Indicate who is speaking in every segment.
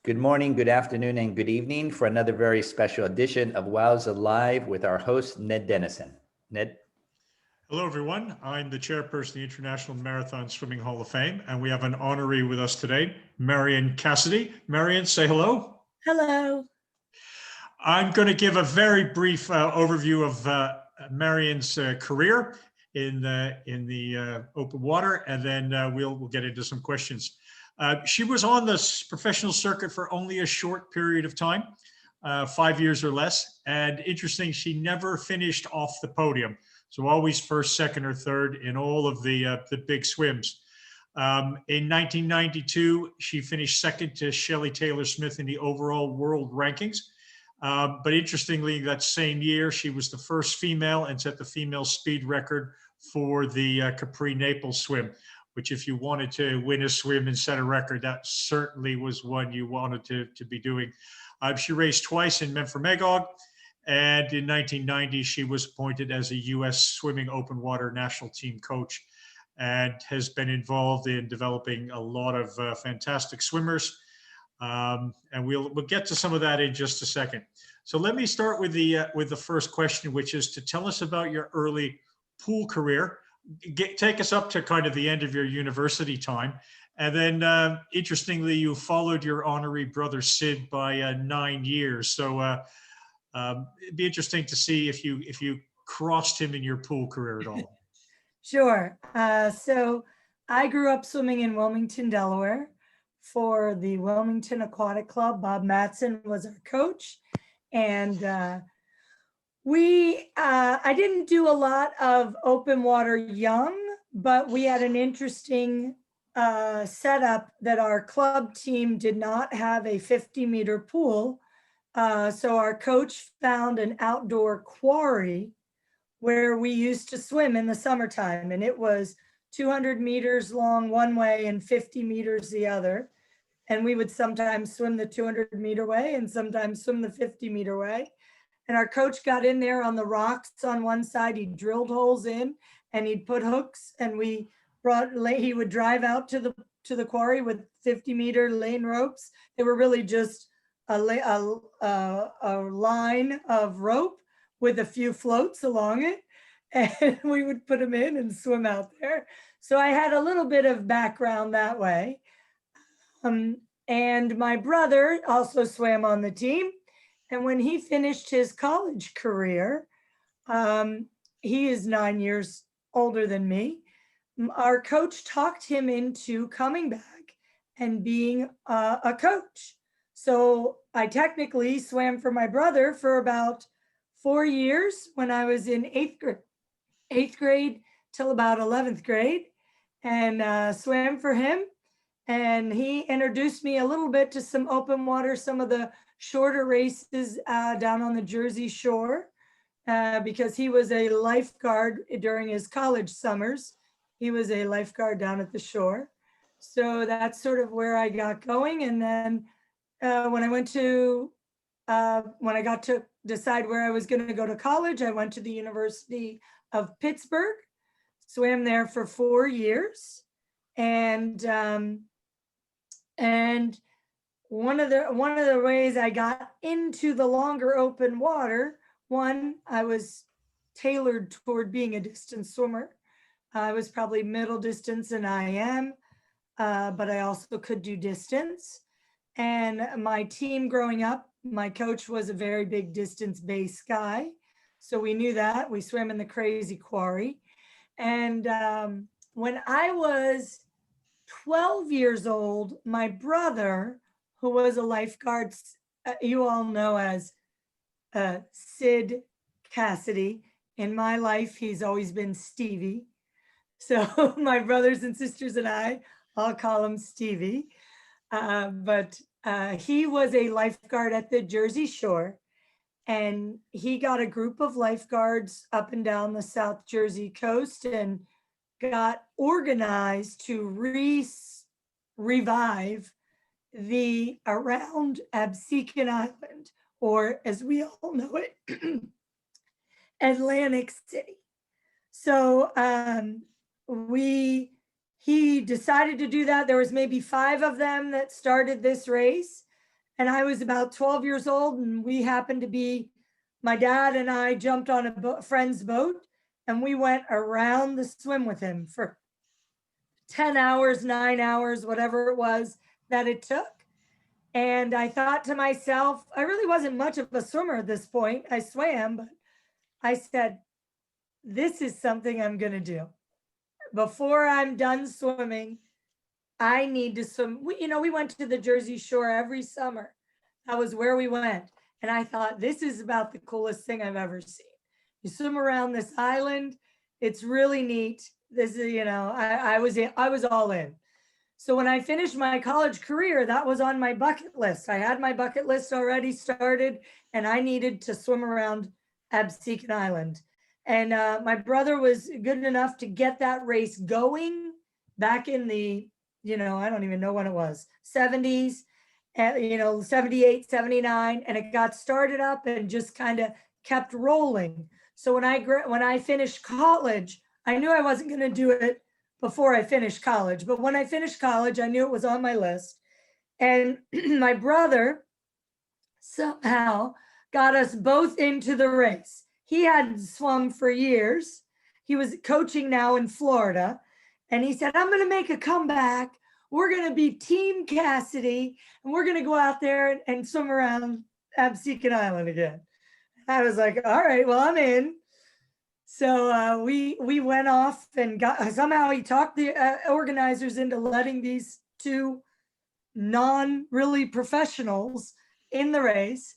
Speaker 1: Good morning, good afternoon, and good evening for another very special edition of WOWSA Live with our host, Ned Denison. Ned?
Speaker 2: Hello, everyone. I'm the chairperson of the International Marathon Swimming Hall of Fame, and we have an honoree with us today, Marian Cassidy. Marian, say hello.
Speaker 3: Hello.
Speaker 2: I'm going to give a very brief overview of Marian's career in the open water, and then we'll get into some questions. She was on the professional circuit for only a short period of time, 5 years or less. And interesting, she never finished off the podium. So always first, second, or third in all of the big swims. In 1992, she finished second to Shelley Taylor-Smith in the overall world rankings. But interestingly, that same year, she was the first female and set the female speed record for the Capri-Naples swim, which if you wanted to win a swim and set a record, that certainly was one you wanted to be doing. She raced twice in Menfor-Magog, and in 1990, she was appointed as a U.S. swimming open water national team coach and has been involved in developing a lot of fantastic swimmers. And we'll get to some of that in just a second. So let me start with the first question, which is to tell us about your early pool career. Take us up to kind of the end of your university time. And then interestingly, you followed your honoree brother Sid by 9 years. So it'd be interesting to see if you crossed him in your pool career at all.
Speaker 3: Sure. So I grew up swimming in Wilmington, Delaware for the Wilmington Aquatic Club. Bob Matson was our coach. And I didn't do a lot of open water young, but we had an interesting setup that our club team did not have a 50-meter pool. So our coach found an outdoor quarry where we used to swim in the summertime. And it was 200 meters long one way and 50 meters the other. And we would sometimes swim the 200-meter way and sometimes swim the 50-meter way. And our coach got in there on the rocks on one side. He drilled holes in and he'd put hooks, and he would drive out to the quarry with 50-meter lane ropes. They were really just a line of rope with a few floats along it. And we would put them in and swim out there. So I had a little bit of background that way. And my brother also swam on the team. And when he finished his college career, he is 9 years older than me. Our coach talked him into coming back and being a coach. So I technically swam for my brother for about 4 years when I was in eighth grade till about 11th grade, and swam for him. And he introduced me a little bit to some open water, some of the shorter races down on the Jersey Shore, because he was a lifeguard during his college summers. He was a lifeguard down at the shore. So that's sort of where I got going. And then when I got to decide where I was going to go to college, I went to the University of Pittsburgh, swam there for 4 years. And one of the ways I got into the longer open water, I was tailored toward being a distance swimmer. I was probably middle distance and IM, but I also could do distance. And my team growing up, my coach was a very big distance-based guy. So we knew that. We swam in the crazy quarry. And when I was 12 years old, my brother, who was a lifeguard, you all know as Sid Cassidy. In my life, he's always been Stevie. So my brothers and sisters and I all call him Stevie. But he was a lifeguard at the Jersey Shore, and he got a group of lifeguards up and down the South Jersey coast and got organized to revive the around Absecon Island, or as we all know it, Atlantic City. So he decided to do that. There was maybe 5 of them that started this race. And I was about 12 years old, and we happened to be, my dad and I jumped on a friend's boat, and we went around the swim with him for 10 hours, 9 hours, whatever it was that it took. And I thought to myself, I really wasn't much of a swimmer at this point. I swam, but I said, this is something I'm going to do. Before I'm done swimming, I need to swim. We went to the Jersey Shore every summer. That was where we went. And I thought, this is about the coolest thing I've ever seen. You swim around this island. It's really neat. This is, I was all in. So when I finished my college career, that was on my bucket list. I had my bucket list already started, and I needed to swim around Absecon Island. And my brother was good enough to get that race going back in the, I don't even know when it was, 70s, 78, 79, and it got started up and just kind of kept rolling. So when I finished college, I knew I wasn't going to do it before I finished college. But when I finished college, I knew it was on my list. And my brother somehow got us both into the race. He hadn't swum for years. He was coaching now in Florida. And he said, I'm going to make a comeback. We're going to be Team Cassidy. And we're going to go out there and swim around Absecon Island again. I was like, all right, well, I'm in. So we went off and somehow he talked the organizers into letting these two non-really professionals in the race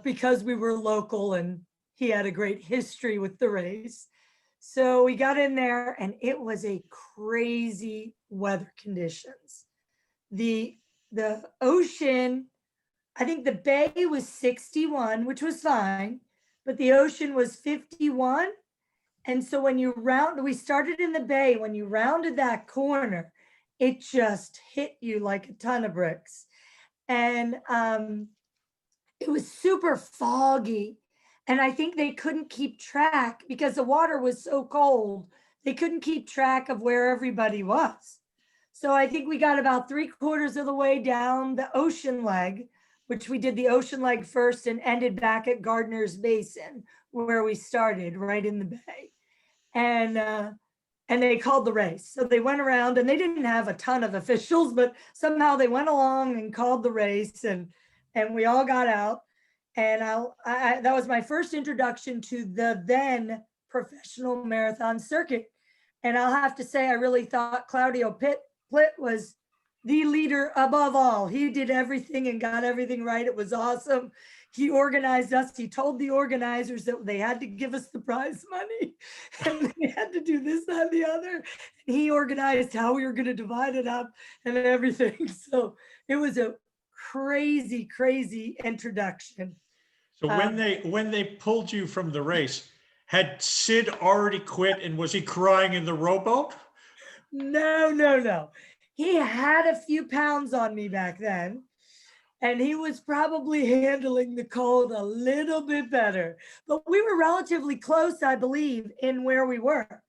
Speaker 3: because we were local and he had a great history with the race. So we got in there and it was a crazy weather conditions. The ocean, I think the bay was 61, which was fine, but the ocean was 51. And so when we started in the bay, when you rounded that corner, it just hit you like a ton of bricks. And it was super foggy. And I think they couldn't keep track because the water was so cold. They couldn't keep track of where everybody was. So I think we got about 3/4 of the way down the ocean leg, which we did the ocean leg first and ended back at Gardner's Basin, where we started right in the bay. And they called the race. So they went around and they didn't have a ton of officials, but somehow they went along and called the race and we all got out. And that was my first introduction to the then professional marathon circuit. And I'll have to say, I really thought Claudio Plitt was the leader above all. He did everything and got everything right. It was awesome. He organized us. He told the organizers that they had to give us the prize money and they had to do this, that, and the other. And he organized how we were going to divide it up and everything. So it was a crazy, crazy introduction.
Speaker 2: So when they pulled you from the race, had Sid already quit and was he crying in the rowboat?
Speaker 3: No. He had a few pounds on me back then, and he was probably handling the cold a little bit better. But we were relatively close, I believe, in where we were.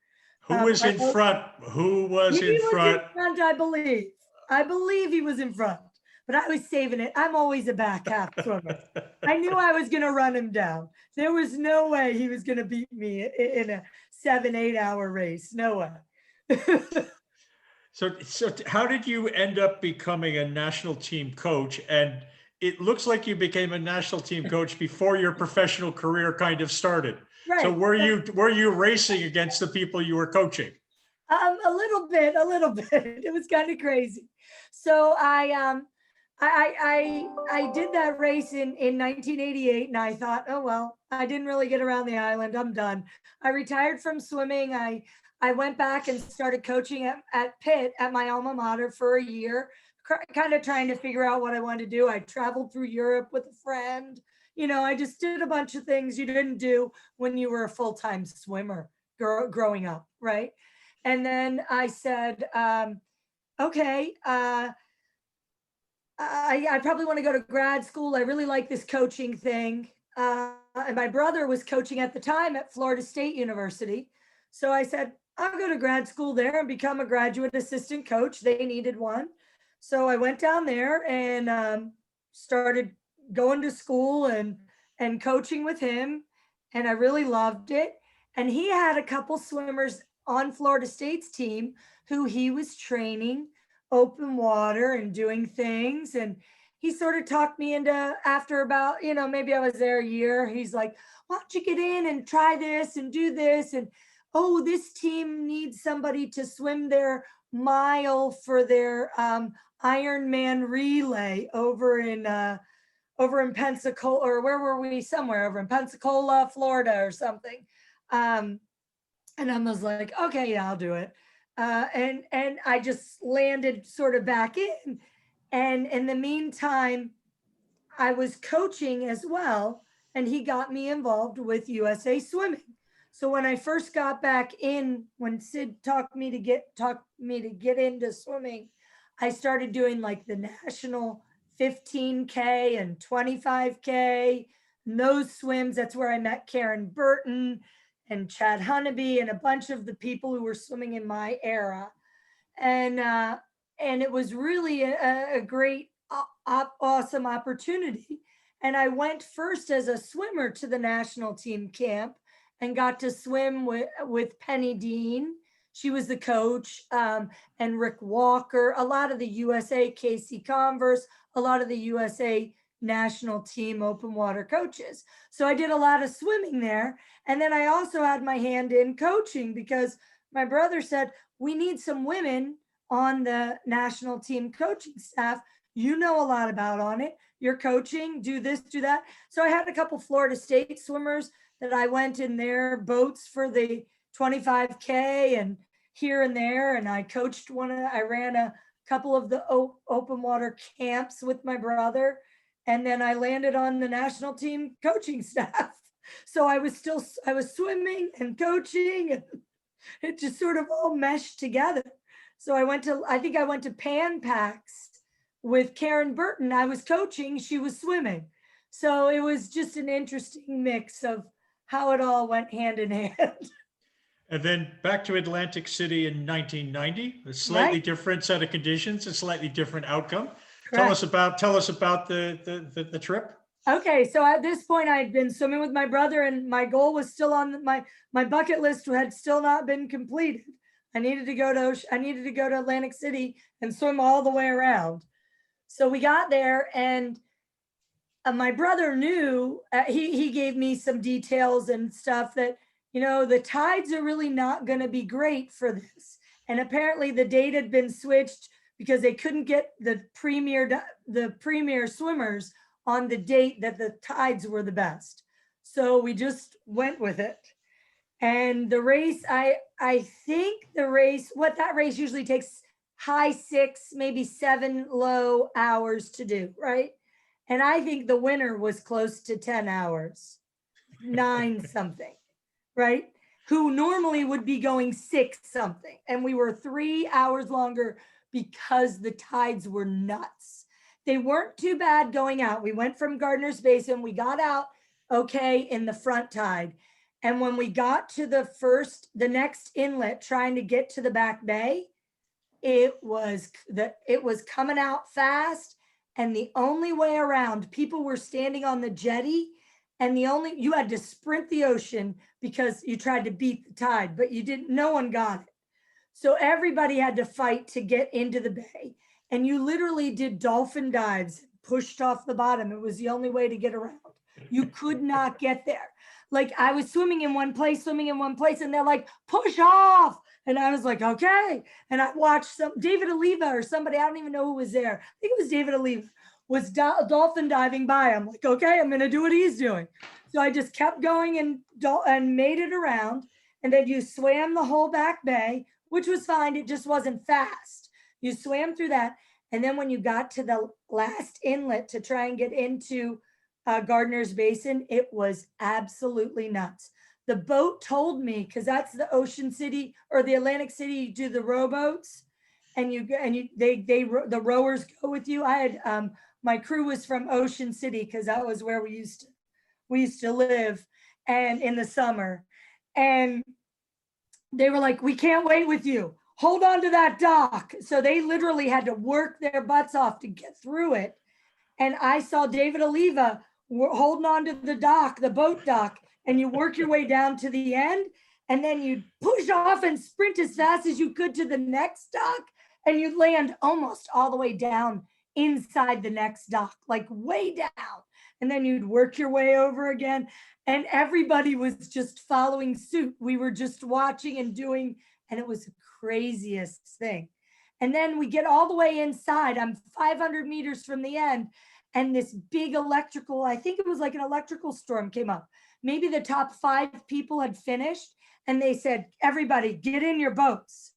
Speaker 2: Who was in front? Who was in front?
Speaker 3: I believe. I believe he was in front, but I was saving it. I'm always a back half swimmer. I knew I was going to run him down. There was no way he was going to beat me in a 7-8 hour race. No way.
Speaker 2: So how did you end up becoming a national team coach? And it looks like you became a national team coach before your professional career kind of started. Right. So were you racing against the people you were coaching?
Speaker 3: A little bit. It was kind of crazy. So I did that race in 1988, and I thought, oh well, I didn't really get around the island. I'm done. I retired from swimming. I went back and started coaching at Pitt at my alma mater for a year, kind of trying to figure out what I wanted to do. I traveled through Europe with a friend. I just did a bunch of things you didn't do when you were a full-time swimmer growing up, right? And then I said, okay, I probably want to go to grad school. I really like this coaching thing. And my brother was coaching at the time at Florida State University. So I said, I'll go to grad school there and become a graduate assistant coach. They needed one. So I went down there and started going to school and coaching with him, and I really loved it. And he had a couple swimmers on Florida State's team who he was training open water and doing things. And he sort of talked me into, after about, maybe I was there a year, he's like, why don't you get in and try this and do this? And oh, this team needs somebody to swim their mile for their Ironman relay over in Pensacola, or where were we? Somewhere over in Pensacola, Florida or something. And I was like, okay, yeah, I'll do it. And I just landed sort of back in. And in the meantime, I was coaching as well, and he got me involved with USA Swimming. So when I first got back in, when Sid talked me to get into swimming, I started doing like the national 15K and 25K, and those swims. That's where I met Karen Burton and Chad Hunneby and a bunch of the people who were swimming in my era. And it was really a great, awesome opportunity. And I went first as a swimmer to the national team camp and got to swim with Penny Dean. She was the coach, and Rick Walker, a lot of the USA, Casey Converse, a lot of the USA national team open water coaches. So I did a lot of swimming there. And then I also had my hand in coaching, because my brother said, we need some women on the national team coaching staff. You know a lot about on it. You're coaching, do this, do that. So I had a couple Florida State swimmers that I went in their boats for the 25K and here and there. And I coached I ran a couple of the open water camps with my brother. And then I landed on the national team coaching staff. So I was swimming and coaching, and it just sort of all meshed together. So I think I went to Pan Pacs with Karen Burton. I was coaching, she was swimming. So it was just an interesting mix of how it all went hand in hand.
Speaker 2: And then back to Atlantic City in 1990, a slightly different set of conditions, a slightly different outcome. Correct. Tell us about the trip.
Speaker 3: Okay, so at this point I had been swimming with my brother, and my goal was still on my bucket list had still not been completed. I needed to go to Atlantic City and swim all the way around. So we got there, and my brother knew, he gave me some details and stuff that, the tides are really not going to be great for this. And apparently the date had been switched because they couldn't get the premier swimmers on the date that the tides were the best. So we just went with it. And the race, I think the race, that race usually takes high 6, maybe 7 low hours to do, right? And I think the winner was close to 10 hours, 9 something, right? Who normally would be going 6 something. And we were 3 hours longer because the tides were nuts. They weren't too bad going out. We went from Gardner's Basin, we got out okay in the front tide. And when we got to the next inlet, trying to get to the back bay, it was coming out fast. And the only way around, people were standing on the jetty, and you had to sprint the ocean because you tried to beat the tide, but no one got it. So everybody had to fight to get into the bay. And you literally did dolphin dives, pushed off the bottom. It was the only way to get around. You could not get there. Like, I was swimming in one place, and they're like, push off. And I was like, okay. And I watched David Oliva or somebody, I don't even know who was there. I think it was David Oliva, was dolphin diving by. I'm like, okay, I'm going to do what he's doing. So I just kept going and made it around. And then you swam the whole back bay, which was fine. It just wasn't fast. You swam through that. And then when you got to the last inlet to try and get into Gardner's Basin, it was absolutely nuts. The boat told me, because that's the Ocean City or the Atlantic City, you do the rowboats, and the rowers go with you. I had my crew was from Ocean City, because that was where we used to live, and in the summer, and they were like, we can't wait with you. Hold on to that dock. So they literally had to work their butts off to get through it. And I saw David Oliva holding on to the dock, the boat dock, and you work your way down to the end, and then you'd push off and sprint as fast as you could to the next dock, and you'd land almost all the way down inside the next dock, like way down. And then you'd work your way over again. And everybody was just following suit. We were just watching and doing, and it was the craziest thing. And then we get all the way inside. I'm 500 meters from the end, and this big electrical, I think it was like an electrical storm came up. Maybe the top 5 people had finished, and they said, everybody get in your boats.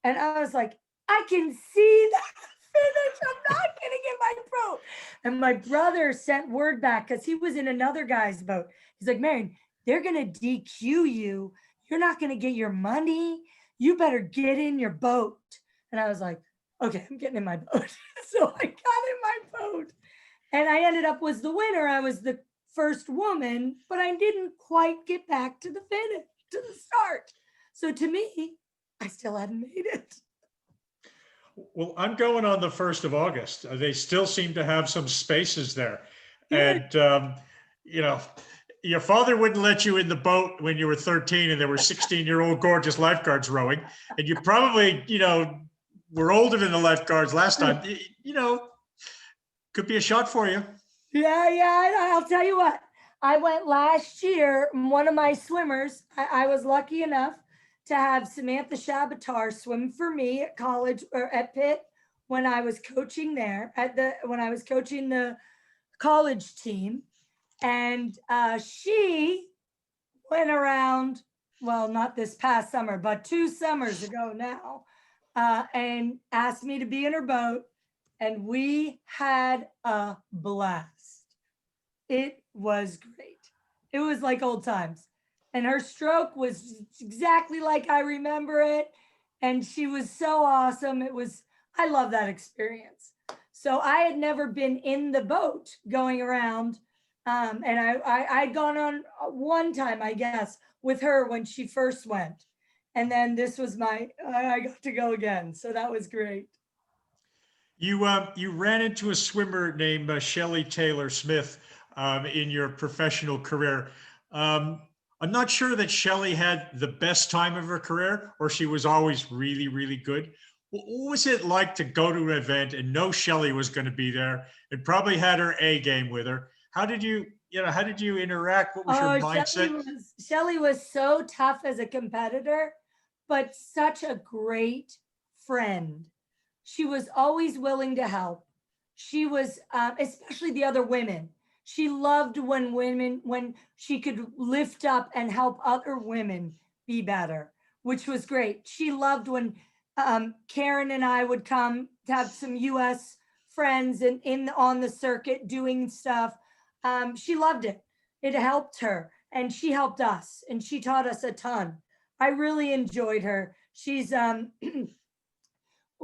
Speaker 3: And I was like, I can see that finish. I'm not getting in my boat. And my brother sent word back because he was in another guy's boat. He's like, Marian, they're going to DQ you. You're not going to get your money. You better get in your boat. And I was like, okay, I'm getting in my boat. So I got in my boat, and I ended up was the winner. I was the first woman, but I didn't quite get back to the finish, to the start. So to me, I still hadn't made it.
Speaker 2: Well, I'm going on the 1st of August. They still seem to have some spaces there. And, you know, your father wouldn't let you in the boat when you were 13 and there were 16-year-old gorgeous lifeguards rowing. And you probably, you know, were older than the lifeguards last time. You know, could be a shot for you.
Speaker 3: Yeah. I'll tell you what. I went last year. One of my swimmers, I was lucky enough to have Samantha Shabatar swim for me at college or at Pitt when I was coaching there when I was coaching the college team. And she went around, well, not this past summer, but 2 summers ago now, and asked me to be in her boat. And we had a blast. It was great. It was like old times. And her stroke was exactly like I remember it. And she was so awesome. I love that experience. So I had never been in the boat going around. And I'd gone on one time, I guess, with her when she first went. And then this was I got to go again. So that was great.
Speaker 2: You ran into a swimmer named Shelley Taylor Smith in your professional career. I'm not sure that Shelley had the best time of her career, or she was always really, really good. What was it like to go to an event and know Shelley was going to be there and probably had her A game with her? How did you interact? What was your mindset?
Speaker 3: Shelley was so tough as a competitor, but such a great friend. She was always willing to help. She was, especially the other women. She loved when she could lift up and help other women be better, which was great. She loved when Karen and I would come to have some US friends and on the circuit doing stuff. She loved it. It helped her, and she helped us, and she taught us a ton. I really enjoyed her. She's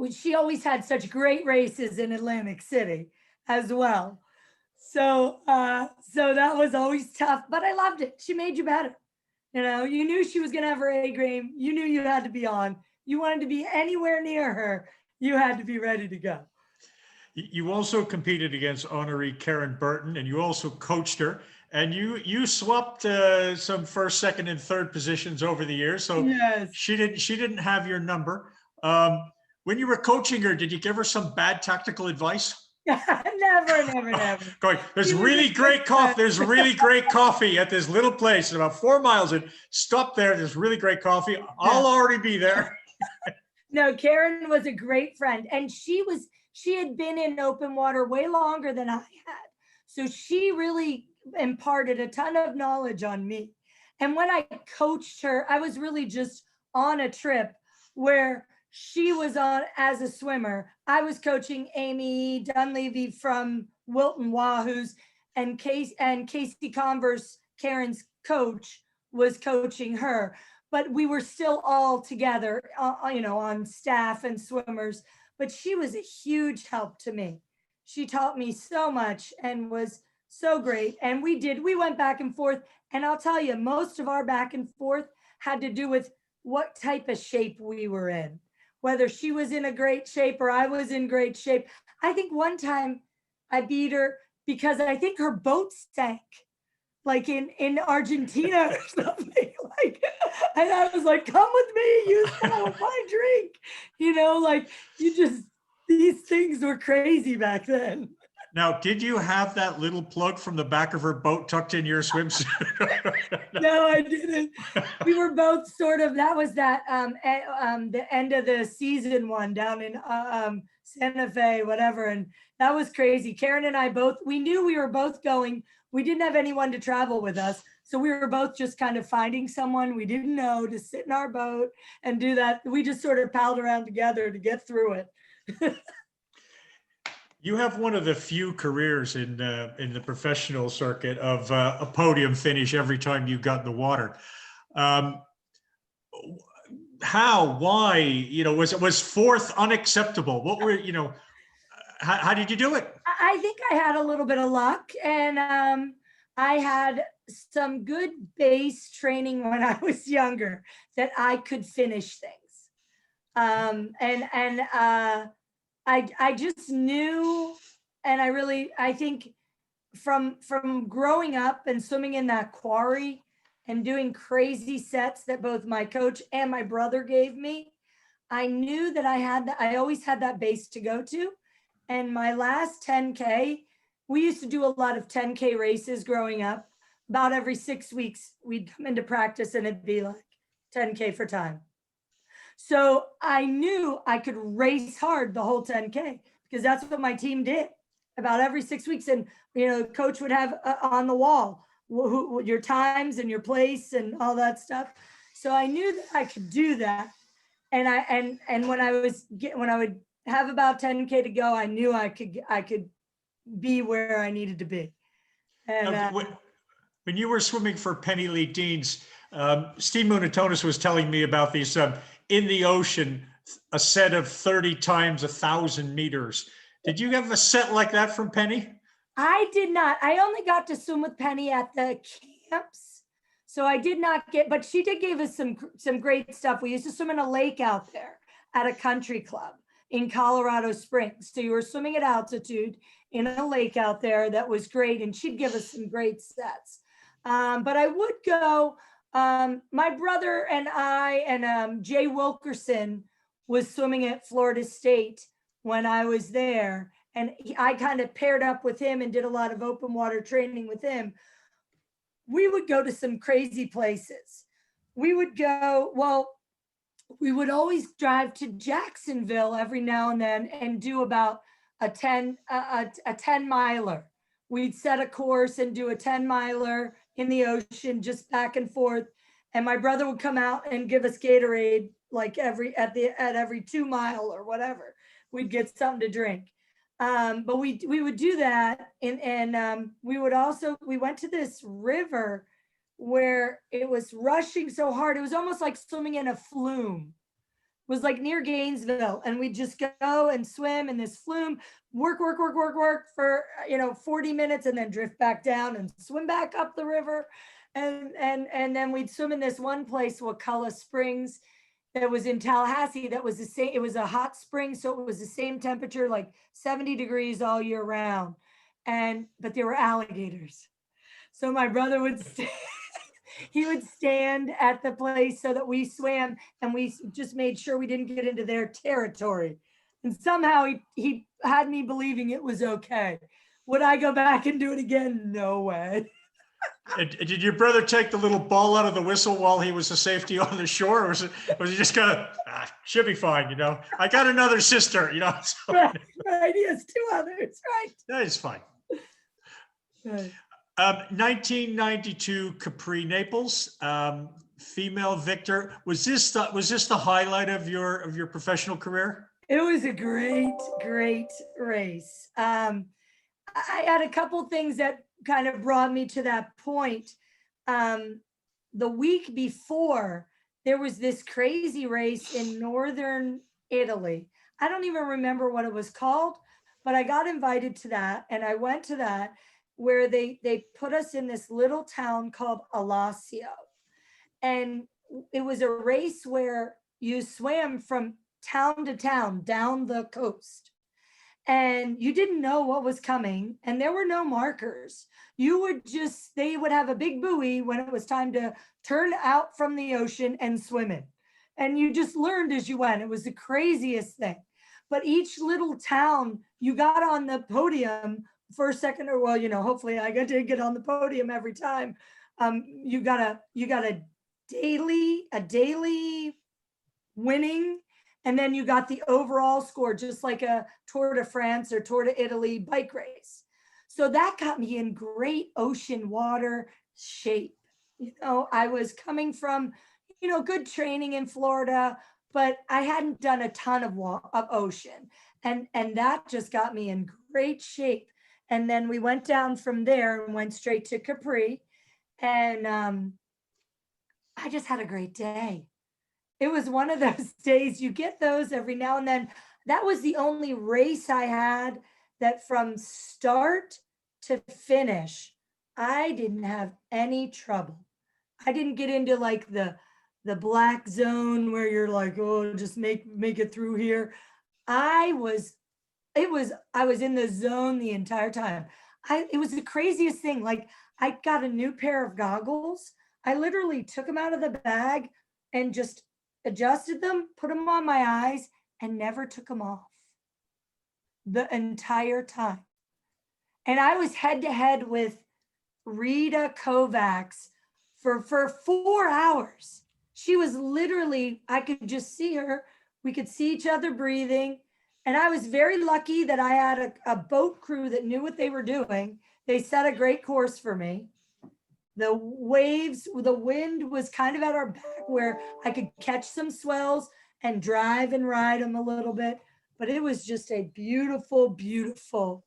Speaker 3: she always had such great races in Atlantic City as well. So that was always tough, but I loved it. She made you better. You know, you knew she was going to have her A game. You knew you had to be on. You wanted to be anywhere near her. You had to be ready to go.
Speaker 2: You also competed against honoree Karen Burton, and you also coached her. And you swapped some first, second, and third positions over the years. So yes. She didn't have your number. When you were coaching her, did you give her some bad tactical advice?
Speaker 3: Never.
Speaker 2: Going, there's really great coffee. There's really great coffee at this little place, about 4 miles. And stop there. There's really great coffee. I'll already be there.
Speaker 3: No, Karen was a great friend, and she had been in open water way longer than I had. So she really imparted a ton of knowledge on me. And when I coached her, I was really just on a trip where she was on as a swimmer. I was coaching Amy Dunleavy from Wilton Wahoos, and Casey Converse, Karen's coach, was coaching her. But we were still all together, on staff and swimmers. But she was a huge help to me. She taught me so much and was so great. And we went back and forth. And I'll tell you, most of our back and forth had to do with what type of shape we were in, whether she was in a great shape or I was in great shape. I think one time I beat her because I think her boat sank, like in Argentina or something. Like, and I was like, come with me, use some of my drink. You know, like these things were crazy back then.
Speaker 2: Now, did you have that little plug from the back of her boat tucked in your swimsuit?
Speaker 3: No, I didn't. We were both sort of, that was the end of the season one down in Santa Fe, whatever. And that was crazy. Karen and I both, we knew we were both going. We didn't have anyone to travel with us. So we were both just kind of finding someone we didn't know to sit in our boat and do that. We just sort of palled around together to get through it.
Speaker 2: You have one of the few careers in the professional circuit of a podium finish every time you got in the water. How? Why? You know, was fourth unacceptable? What were, you know? How did you do it?
Speaker 3: I think I had a little bit of luck, and I had some good base training when I was younger that I could finish things, I just knew, and I think from growing up and swimming in that quarry and doing crazy sets that both my coach and my brother gave me, I knew that I always had that base to go to. And my last 10K, we used to do a lot of 10K races growing up. About every 6 weeks, we'd come into practice and it'd be like 10K for time. So I knew I could race hard the whole 10K because that's what my team did about every 6 weeks. And, you know, coach would have on the wall your times and your place and all that stuff. So I knew that I could do that. And when I would have about 10K to go, I knew I could be where I needed to be. And
Speaker 2: when you were swimming for Penny Lee Deans, Steve Munatonis was telling me about these in the ocean, a set of 30 times 1,000 meters. Did you have a set like that from Penny?
Speaker 3: I did not. I only got to swim with Penny at the camps. So I did not get, but she did give us some great stuff. We used to swim in a lake out there at a country club in Colorado Springs. So you were swimming at altitude in a lake out there. That was great. And she'd give us some great sets. But I would go, my brother and I and Jay Wilkerson was swimming at Florida State when I was there. And I kind of paired up with him and did a lot of open water training with him. We would go to some crazy places. We would always drive to Jacksonville every now and then and do about a 10 miler. We'd set a course and do a 10 miler in the ocean, just back and forth. And my brother would come out and give us Gatorade like at every 2 mile or whatever. We'd get something to drink. But we would do that. And we went to this river where it was rushing so hard. It was almost like swimming in a flume. It was like near Gainesville. And we'd just go and swim in this flume, work for, 40 minutes and then drift back down and swim back up the river. And then we'd swim in this one place, Wakulla Springs, that was in Tallahassee. That was the same. It was a hot spring. So it was the same temperature, like 70 degrees all year round. But there were alligators. So my brother would he would stand at the place so that we swam, and we just made sure we didn't get into their territory. And somehow he had me believing it was okay. Would I go back and do it again? No way.
Speaker 2: Did your brother take the little ball out of the whistle while he was a safety on the shore? Or was he just gonna, should be fine, I got another sister, So.
Speaker 3: Right, he has 2 others, right?
Speaker 2: That is fine.
Speaker 3: Right.
Speaker 2: 1992 Capri Naples, female victor. Was this the highlight of your professional career?
Speaker 3: It was a great race. I had a couple things that kind of brought me to that point. The week before, there was this crazy race in northern Italy. I don't even remember what it was called, but I got invited to that, and I went to that, where they put us in this little town called Alassio. And it was a race where you swam from town to town down the coast. and you didn't know what was coming, and there were no markers. They would have a big buoy when it was time to turn out from the ocean and swim in. And you just learned as you went. It was the craziest thing. But each little town, you got on the podium for a second, or well, hopefully I did get on the podium every time. You got a daily winning, and then you got the overall score, just like a Tour de France or Tour de Italy bike race. So that got me in great ocean water shape. I was coming from, good training in Florida, but I hadn't done a ton of ocean. And that just got me in great shape. And then we went down from there and went straight to Capri. And I just had a great day. It was one of those days, you get those every now and then. That was the only race I had that from start to finish, I didn't have any trouble. I didn't get into like the black zone where you're like, oh, just make it through here. I was in the zone the entire time. It was the craziest thing. Like, I got a new pair of goggles. I literally took them out of the bag and just adjusted them, put them on my eyes, and never took them off the entire time. And I was head to head with Rita Kovacs for 4 hours. She was literally, I could just see her. We could see each other breathing. And I was very lucky that I had a boat crew that knew what they were doing. They set a great course for me. The wind was kind of at our back where I could catch some swells and drive and ride them a little bit. But it was just a beautiful, beautiful,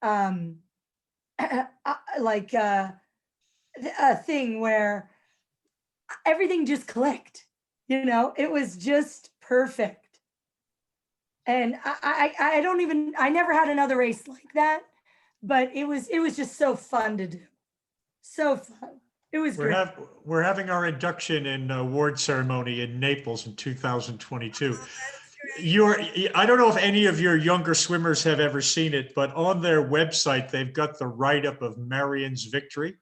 Speaker 3: like a thing where everything just clicked. It was just perfect. And I never had another race like that, but it was just so fun to do. So fun. It was great.
Speaker 2: We're having our induction and award ceremony in Naples in 2022. I don't know if any of your younger swimmers have ever seen it, but on their website, they've got the write-up of Marian's victory.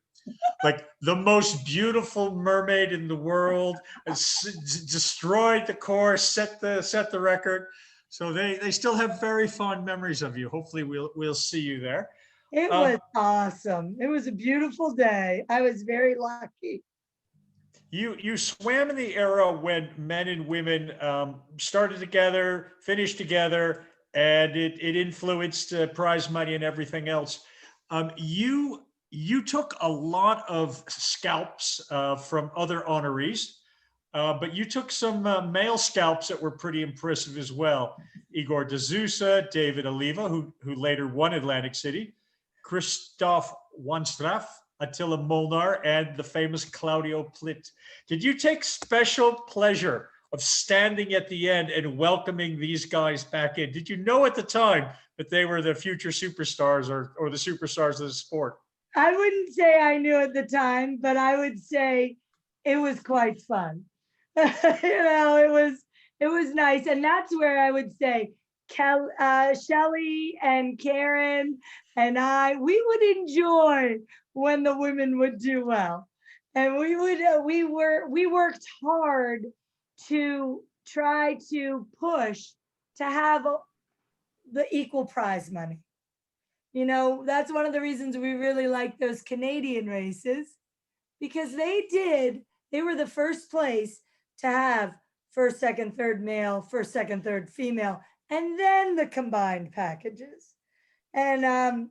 Speaker 2: Like, the most beautiful mermaid in the world, destroyed the course, set the record. So they still have very fond memories of you. Hopefully we'll see you there.
Speaker 3: It was awesome. It was a beautiful day. I was very lucky.
Speaker 2: You swam in the era when men and women started together, finished together, and it influenced prize money and everything else. You took a lot of scalps from other honorees, but you took some male scalps that were pretty impressive as well. Igor de Sousa, David Oliva, who later won Atlantic City, Christoph Wanstraff, Attila Molnar, and the famous Claudio Plitt. Did you take special pleasure of standing at the end and welcoming these guys back in? Did you know at the time that they were the future superstars or the superstars of the sport?
Speaker 3: I wouldn't say I knew at the time, but I would say it was quite fun. It was nice. And that's where I would say Shelley and Karen and we would enjoy when the women would do well. And we worked hard to try to push to have the equal prize money. That's one of the reasons we really like those Canadian races, because they were the first place to have first, second, third male, first, second, third female, and then the combined packages. And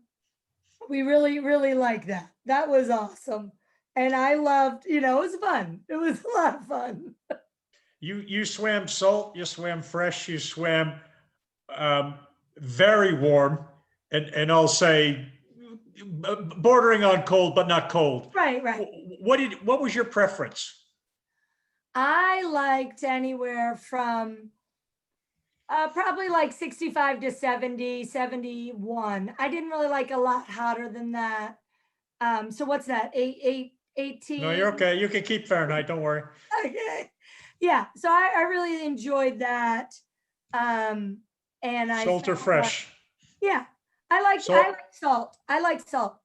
Speaker 3: we really, really like that. That was awesome. And I loved, it was fun. It was a lot of fun.
Speaker 2: You swam salt, you swam fresh, you swam very warm, and I'll say bordering on cold, but not cold.
Speaker 3: Right.
Speaker 2: What was your preference?
Speaker 3: I liked anywhere from probably like 65 to 70, 71. I didn't really like a lot hotter than that. So what's that? 18?
Speaker 2: No, you're okay. You can keep Fahrenheit. Don't worry.
Speaker 3: Okay. Yeah. So I really enjoyed that. And
Speaker 2: Salt or fresh?
Speaker 3: Yeah,
Speaker 2: So
Speaker 3: I like salt. I like salt.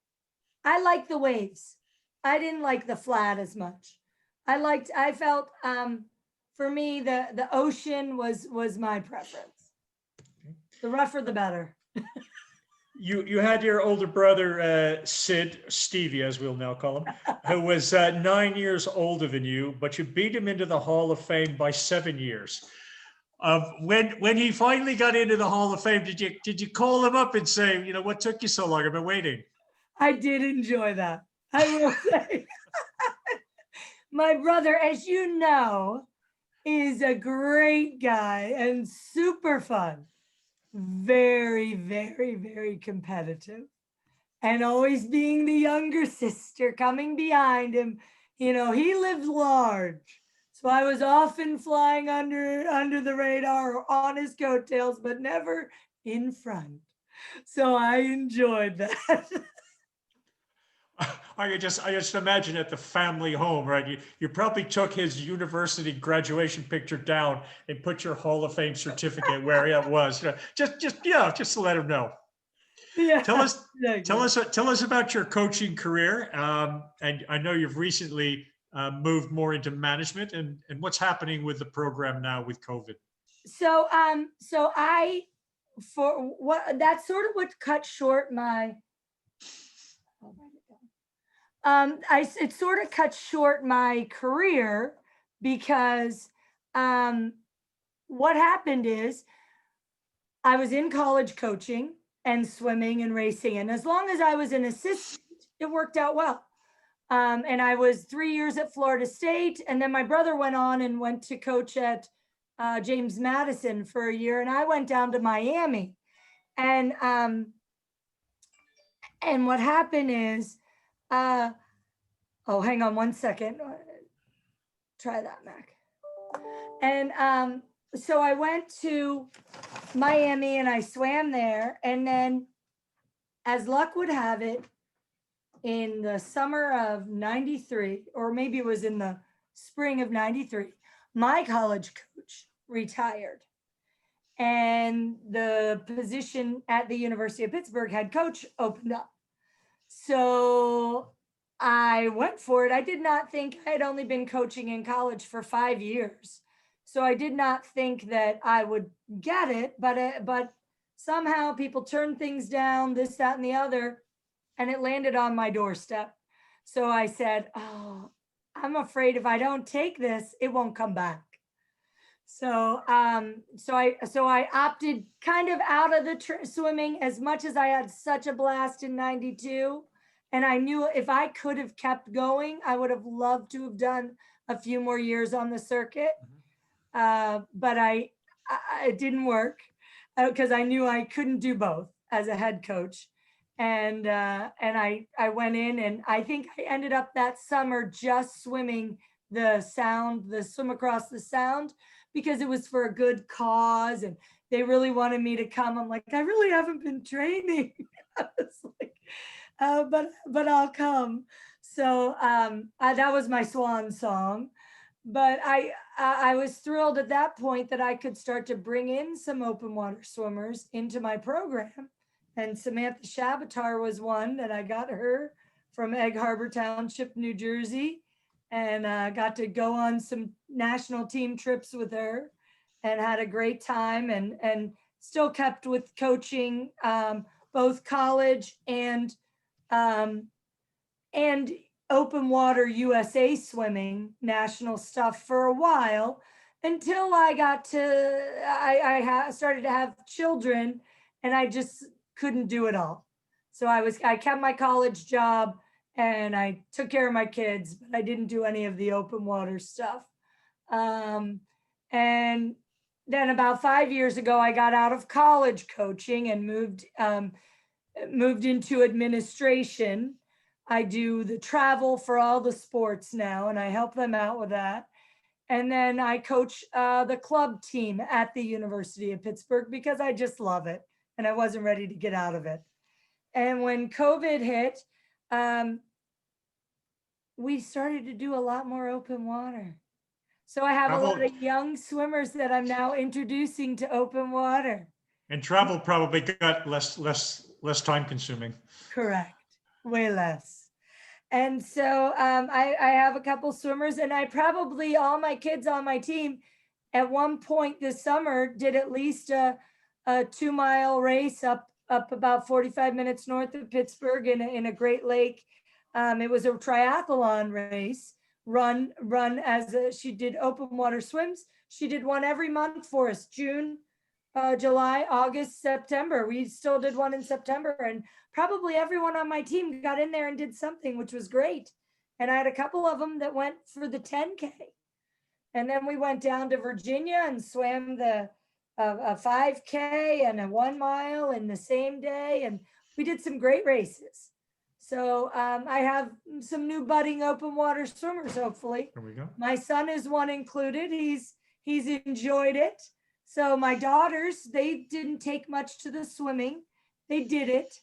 Speaker 3: I like the waves. I didn't like the flat as much. I felt for me the ocean was my preference. The rougher the better.
Speaker 2: you had your older brother Sid, Stevie, as we'll now call him, who was 9 years older than you, but you beat him into the Hall of Fame by 7 years. When he finally got into the Hall of Fame, did you call him up and say, what took you so long? I've been waiting.
Speaker 3: I did enjoy that. I will say. My brother, as you know, is a great guy and super fun. Very, very, very competitive. And always being the younger sister coming behind him. He lived large. So I was often flying under the radar or on his coattails, but never in front. So I enjoyed that.
Speaker 2: I just imagine at the family home, right? You probably took his university graduation picture down and put your Hall of Fame certificate where it was. Just to let him know.
Speaker 3: Yeah.
Speaker 2: Tell us,
Speaker 3: exactly.
Speaker 2: tell us about your coaching career. And I know you've recently moved more into management, and what's happening with the program now with COVID.
Speaker 3: So I for what that's sort of what cut short my it sort of cut short my career because what happened is I was in college coaching and swimming and racing, and as long as I was an assistant, it worked out well. And I was 3 years at Florida State, and then my brother went on and went to coach at James Madison for a year, and I went down to Miami. And what happened is, oh, hang on one second. Try that, Mac. And so I went to Miami and I swam there, and then, as luck would have it, in the summer of 93, or maybe it was in the spring of 93, my college coach retired. And the position at the University of Pittsburgh head coach opened up. So I went for it. I did not think I had only been coaching in college for 5 years. So I did not think that I would get it, but somehow people turned things down, this, that, and the other, and it landed on my doorstep. So I said, oh, I'm afraid if I don't take this, it won't come back. So I opted kind of out of the swimming, as much as I had such a blast in 92. And I knew if I could have kept going, I would have loved to have done a few more years on the circuit. But it didn't work because I knew I couldn't do both as a head coach. And I went in, and I think I ended up that summer just swimming the swim across the Sound, because it was for a good cause and they really wanted me to come. I'm like, I really haven't been training. I was like, but I'll come. So that was my swan song. But I was thrilled at that point that I could start to bring in some open water swimmers into my program. And Samantha Shabatar was one that I got her from Egg Harbor Township, New Jersey, and got to go on some national team trips with her and had a great time, and still kept with coaching both college and open water USA swimming national stuff for a while, until I started to have children, and I just couldn't do it all. So I kept my college job and I took care of my kids, but I didn't do any of the open water stuff. And then about 5 years ago, I got out of college coaching and moved into administration. I do the travel for all the sports now, and I help them out with that. And then I coach the club team at the University of Pittsburgh because I just love it, and I wasn't ready to get out of it. And when COVID hit, we started to do a lot more open water. So I have a lot of young swimmers that I'm now introducing to open water.
Speaker 2: And travel probably got less time consuming.
Speaker 3: Correct. Way less. And so I have a couple swimmers, and I probably, all my kids on my team at one point this summer did at least a 2-mile race up about 45 minutes north of Pittsburgh in a Great Lake. It was a triathlon race run as she did open water swims. She did one every month for us, June, July, August, September. We still did one in September, and probably everyone on my team got in there and did something, which was great. And I had a couple of them that went for the 10K. And then we went down to Virginia and swam a 5K and a 1 mile in the same day. And we did some great races. So I have some new budding open water swimmers, hopefully.
Speaker 2: There we go.
Speaker 3: My son is one included. He's enjoyed it. So my daughters, they didn't take much to the swimming. They did it,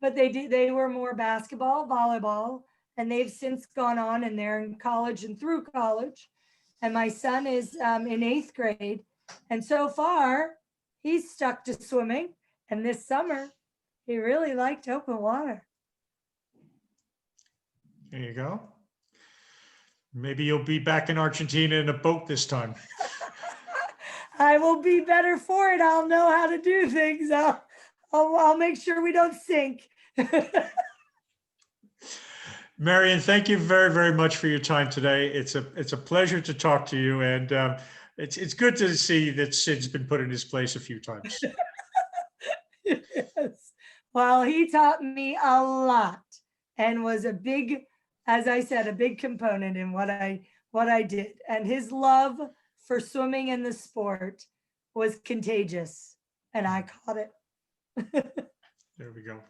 Speaker 3: but they were more basketball, volleyball, and they've since gone on and they're in college and through college. And my son is in 8th grade. And so far, he's stuck to swimming. And this summer, he really liked open water.
Speaker 2: There you go. Maybe you'll be back in Argentina in a boat this time.
Speaker 3: I will be better for it. I'll know how to do things. I'll make sure we don't sink.
Speaker 2: Marian, thank you very, very much for your time today. It's a pleasure to talk to you, and it's good to see that Sid's been put in his place a few times.
Speaker 3: Yes. Well, he taught me a lot and was a big, as I said, a big component in what I did. And his love for swimming and the sport was contagious, and I caught it.
Speaker 2: There we go.